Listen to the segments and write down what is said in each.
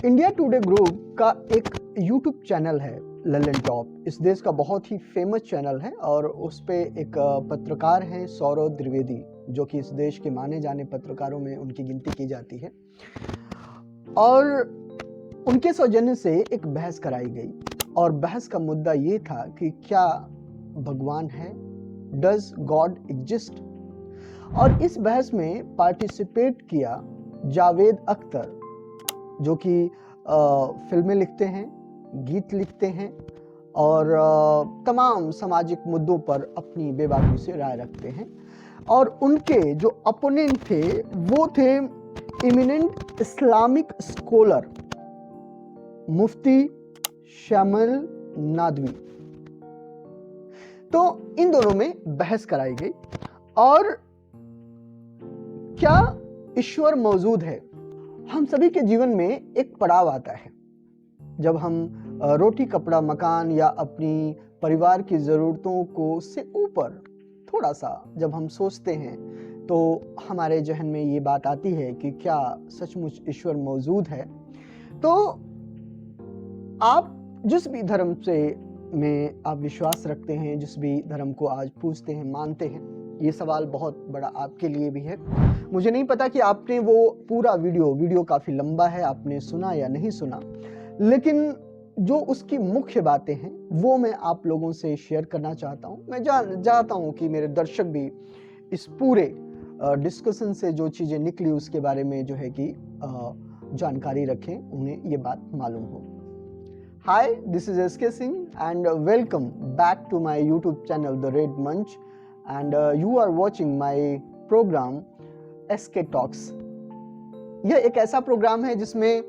India today group का एक YouTube channel है ललन टॉप। इस देश का बहुत ही फेमस चैनल है और उस पे एक पत्रकार हैं सौरव द्विवेदी, जो कि इस देश के माने जाने पत्रकारों में उनकी गिनती की जाती है। और उनके सौजन्य से एक बहस कराई गई और बहस का मुद्दा ये था कि क्या भगवान है, डज गॉड एग्जिस्ट। और इस बहस में पार्टिसिपेट किया जावेद अख्तर, जो कि फिल्में लिखते हैं, गीत लिखते हैं और तमाम सामाजिक मुद्दों पर अपनी बेबाकी से राय रखते हैं। और उनके जो अपोनेंट थे वो थे इमिनेंट इस्लामिक स्कॉलर मुफ्ती शामिल नादवी। तो इन दोनों में बहस कराई गई। और क्या ईश्वर मौजूद है? हम सभी के जीवन में एक पड़ाव आता है जब हम रोटी कपड़ा मकान या अपनी परिवार की ज़रूरतों को से ऊपर थोड़ा सा जब हम सोचते हैं तो हमारे जहन में ये बात आती है कि क्या सचमुच ईश्वर मौजूद है। तो आप जिस भी धर्म से में आप विश्वास रखते हैं, जिस भी धर्म को आज पूजते हैं, मानते हैं, ये सवाल बहुत बड़ा आपके लिए भी है। मुझे नहीं पता कि आपने वो पूरा वीडियो काफ़ी लंबा है, आपने सुना या नहीं सुना, लेकिन जो उसकी मुख्य बातें हैं वो मैं आप लोगों से शेयर करना चाहता हूँ। मैं चाहता हूँ कि मेरे दर्शक भी इस पूरे डिस्कशन से जो चीज़ें निकली उसके बारे में जो है कि जानकारी रखें, उन्हें ये बात मालूम हो। Hi, this is SK Singh and welcome back to my YouTube channel The Red Munch, and you are watching my program SK Talks। यह एक ऐसा प्रोग्राम है जिसमें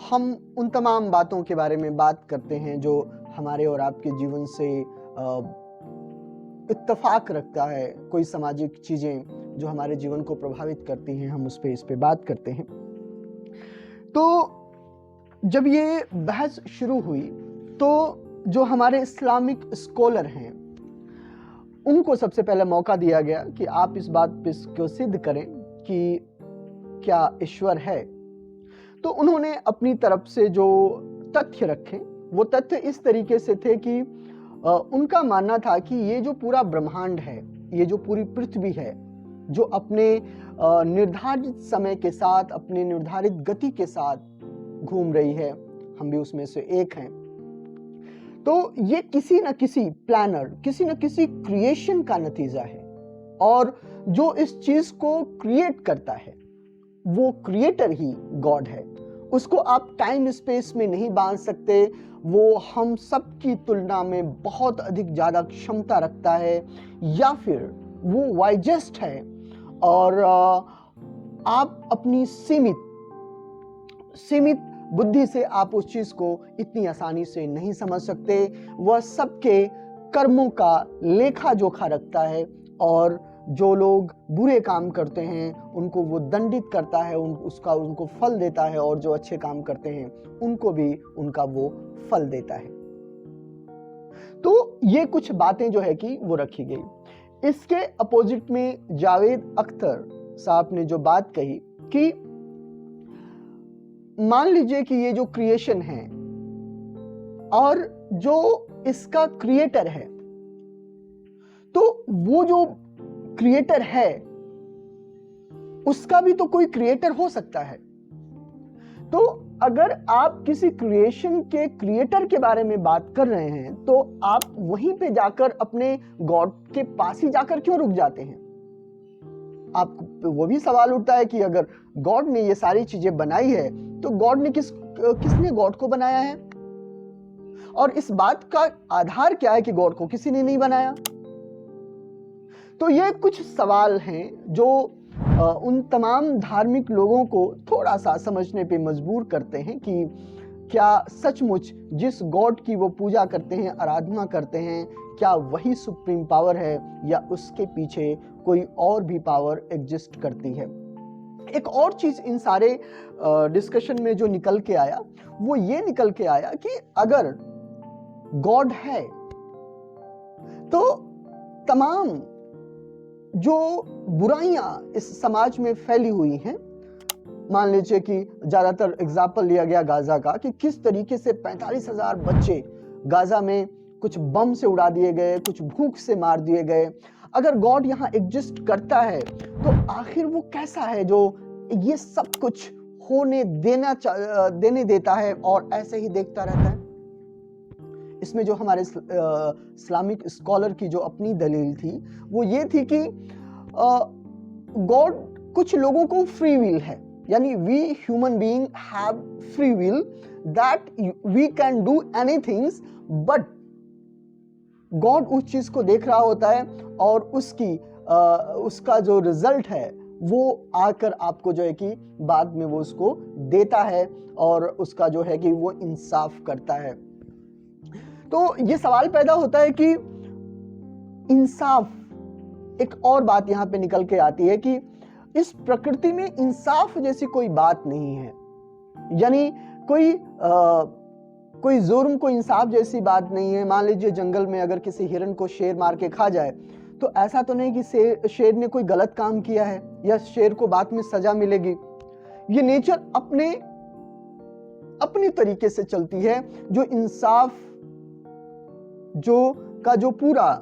हम उन तमाम बातों के बारे में बात करते हैं जो हमारे और आपके जीवन से इत्तेफाक रखता है। कोई सामाजिक चीज़ें जो हमारे जीवन को प्रभावित करती हैं, हम इस पे बात करते हैं। तो जब ये बहस शुरू हुई तो जो हमारे इस्लामिक स्कॉलर हैं उनको सबसे पहले मौका दिया गया कि आप इस बात को सिद्ध करें कि क्या ईश्वर है। तो उन्होंने अपनी तरफ से जो तथ्य रखे वो तथ्य इस तरीके से थे कि उनका मानना था कि ये जो पूरा ब्रह्मांड है, ये जो पूरी पृथ्वी है, जो अपने निर्धारित समय के साथ, अपने निर्धारित गति के साथ घूम रही है, हम भी उसमें से एक हैं। तो ये किसी न किसी प्लानर, किसी न किसी क्रिएशन का नतीजा है। और जो इस चीज को क्रिएट करता है वो क्रिएटर ही गॉड है। उसको आप टाइम स्पेस में नहीं बांध सकते। वो हम सब की तुलना में बहुत अधिक ज्यादा क्षमता रखता है, या फिर वो वाइजेस्ट है और आप अपनी सीमित बुद्धि से आप उस चीज को इतनी आसानी से नहीं समझ सकते। वह सबके कर्मों का लेखा जोखा रखता है और जो लोग बुरे काम करते हैं उनको वो दंडित करता है, उनको फल देता है, और जो अच्छे काम करते हैं उनको भी उनका वो फल देता है। तो ये कुछ बातें जो है कि वो रखी गई। इसके अपोजिट में जावेद अख्तर साहब ने जो बात कही कि मान लीजिए कि ये जो क्रिएशन है और जो इसका क्रिएटर है, तो वो जो क्रिएटर है उसका भी तो कोई क्रिएटर हो सकता है। तो अगर आप किसी क्रिएशन के क्रिएटर के बारे में बात कर रहे हैं तो आप वहीं पे जाकर अपने गॉड के पास ही जाकर क्यों रुक जाते हैं? आप वो भी सवाल उठता है कि अगर गॉड ने ये सारी चीजें बनाई है तो गॉड ने किसने गॉड को बनाया है? और इस बात का आधार क्या है कि गॉड को किसी ने नहीं बनाया? तो ये कुछ सवाल हैं जो उन तमाम धार्मिक लोगों को थोड़ा सा समझने पे मजबूर करते हैं कि क्या सचमुच जिस गॉड की वो पूजा करते हैं, आराधना करते हैं, क्या वही सुप्रीम पावर है या उसके पीछे कोई और भी पावर एग्जिस्ट करती है। एक और चीज इन सारे डिस्कशन में जो निकल के आया वो ये निकल के आया कि अगर गॉड है तो तमाम जो बुराइयां इस समाज में फैली हुई हैं मान लीजिए कि ज़्यादातर एग्जाम्पल लिया गया गाज़ा का कि किस तरीके से 45,000 बच्चे गाज़ा में कुछ बम से उड़ा दिए गए, कुछ भूख से मार दिए गए। अगर गॉड यहाँ एग्जिस्ट करता है तो आखिर वो कैसा है जो ये सब कुछ देने देता है और ऐसे ही देखता रहता है? इसमें जो हमारे इस्लामिक स्कॉलर की जो अपनी दलील थी वो ये थी कि गॉड कुछ लोगों को फ्री विल है, यानी we human being have free will that we can do anythings, but God उस चीज को देख रहा होता है और उसका जो रिजल्ट है वो आकर आपको जो है कि बाद में वो उसको देता है और उसका जो है कि वो इंसाफ करता है। तो ये सवाल पैदा होता है कि इंसाफ, एक और बात यहाँ पे निकल के आती है कि इस प्रकृति में इंसाफ जैसी कोई बात नहीं है, यानी कोई जुर्म को इंसाफ जैसी बात नहीं है। मान लीजिए जंगल में अगर किसी हिरन को शेर मार के खा जाए तो ऐसा तो नहीं कि शेर ने कोई गलत काम किया है या शेर को बाद में सजा मिलेगी। ये नेचर अपनी तरीके से चलती है। जो इंसाफ जो पूरा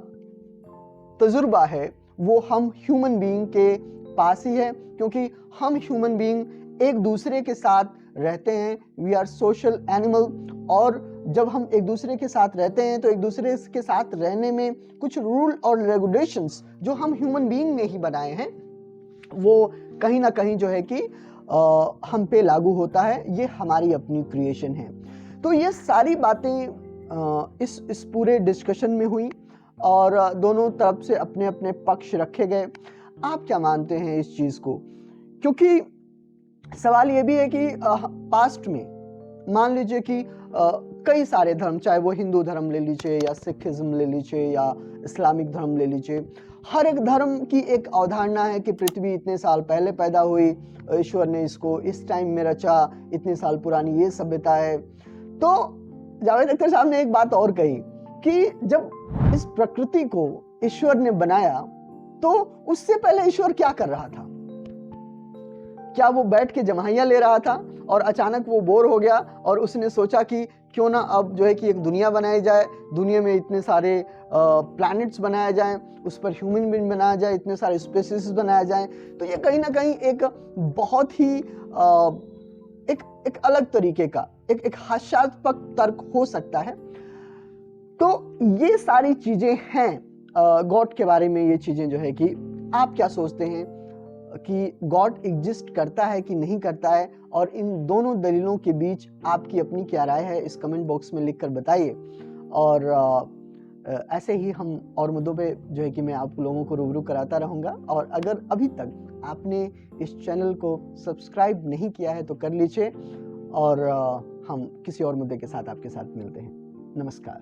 तजुर्बा है वो हम ह्यूमन बीइंग के पास ही है, क्योंकि हम ह्यूमन बीइंग एक दूसरे के साथ रहते हैं। वी आर सोशल एनिमल, और जब हम एक दूसरे के साथ रहते हैं तो एक दूसरे के साथ रहने में कुछ रूल और रेगुलेशंस जो हम ह्यूमन बीइंग ने ही बनाए हैं वो कहीं ना कहीं जो है कि हम पे लागू होता है। ये हमारी अपनी क्रिएशन है। तो ये सारी बातें इस पूरे डिस्कशन में हुई और दोनों तरफ से अपने अपने पक्ष रखे गए। आप क्या मानते हैं इस चीज को? क्योंकि सवाल ये भी है कि पास्ट में मान लीजिए कि कई सारे धर्म, चाहे वो हिंदू धर्म ले लीजिए या सिखिज्म ले लीजिए या इस्लामिक धर्म ले लीजिए, हर एक धर्म की एक अवधारणा है कि पृथ्वी इतने साल पहले पैदा हुई, ईश्वर ने इसको इस टाइम में रचा, इतने साल पुरानी ये सभ्यता है। तो जावेद अख्तर साहब ने एक बात और कही कि जब इस प्रकृति को ईश्वर ने बनाया तो उससे पहले ईश्वर क्या कर रहा था? क्या वो बैठ के जमाइयां ले रहा था और अचानक वो बोर हो गया और उसने सोचा कि क्यों ना अब जो है कि एक दुनिया बनाई जाए, दुनिया में इतने सारे प्लैनेट्स बनाए जाएं, उस पर ह्यूमन बीइंग बनाया जाए, इतने सारे स्पेसीज बनाया जाए। तो ये कहीं ना कहीं एक बहुत ही एक अलग तरीके का एक हास्यास्पद तर्क हो सकता है। तो ये सारी चीजें हैं गॉड के बारे में। ये चीजें जो है कि आप क्या सोचते हैं कि गॉड एग्जिस्ट करता है कि नहीं करता है, और इन दोनों दलीलों के बीच आपकी अपनी क्या राय है इस कमेंट बॉक्स में लिखकर बताइए। और ऐसे ही हम और मुद्दों पे जो है कि मैं आप लोगों को रूबरू कराता रहूँगा। और अगर अभी तक आपने इस चैनल को सब्सक्राइब नहीं किया है तो कर लीजिए, और हम किसी और मुद्दे के साथ आपके साथ मिलते हैं। नमस्कार।